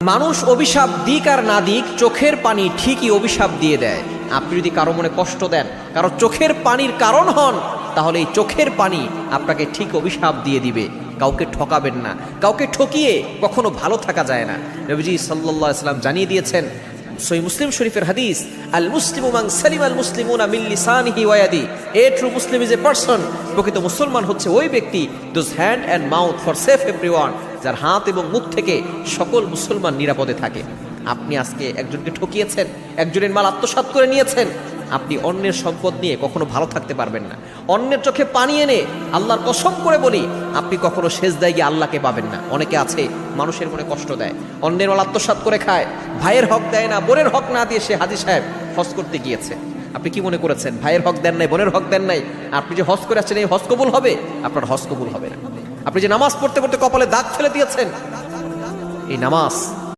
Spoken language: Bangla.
মানুষ অভিশাপ দিক আর না দিক, চোখের পানি ঠিকই অভিশাপ দিয়ে দেয়। আপনি যদি কারো মনে কষ্ট দেন, কারো চোখের পানির কারণ হন, তাহলে এই চোখের পানি আপনাকে ঠিক অভিশাপ দিয়ে দিবে। কাউকে ঠকাবেন না, কাউকে ঠকিয়ে কখনো ভালো থাকা যায় না। নবীজি সাল্লাল্লাহু আলাইহি ওয়াসাল্লাম জানিয়ে দিয়েছেন, সহিহ মুসলিম শরীফের হাদিস, আল মুসলিমু মান সালিমাল মুসলিমুনা মিন লিসানিহি ওয়া ইয়াদি। A true Muslim is a person, প্রকৃত মুসলমান হচ্ছে ওই ব্যক্তি, those hand and mouth for safe everyone, যার হাত এবং মুখ থেকে সকল মুসলমান নিরাপদে থাকে। আপনি আজকে একজনকে ঠকিয়েছেন, একজনের মাল আত্মসাৎ করে নিয়েছেন, আপনি অন্যের সম্পদ নিয়ে কখনো ভালো থাকতে পারবেন না। অন্যের চোখে পানি এনে, আল্লাহর কসম করে বলি, আপনি কখনো সেজদায় গিয়ে আল্লাহকে পাবেন না। অনেকে আছে মানুষের মনে কষ্ট দেয়, অন্যের মাল আত্মসাৎ করে খায়, ভাইয়ের হক দেয় না, বোনের হক না দিয়ে সে হাজী সাহেব হজ করতে গিয়েছে। আপনি কি মনে করেছেন ভাইয়ের হক দেন নাই, বোনের হক দেন নাই, আপনি যে হজ করে আসছেন এই হজ কবুল হবে? আপনার হজ কবুল হবে না। আপনি যে নামাজ পড়তে পড়তে কপালে দাগ ফেলে দিয়েছেন, এই নামাজ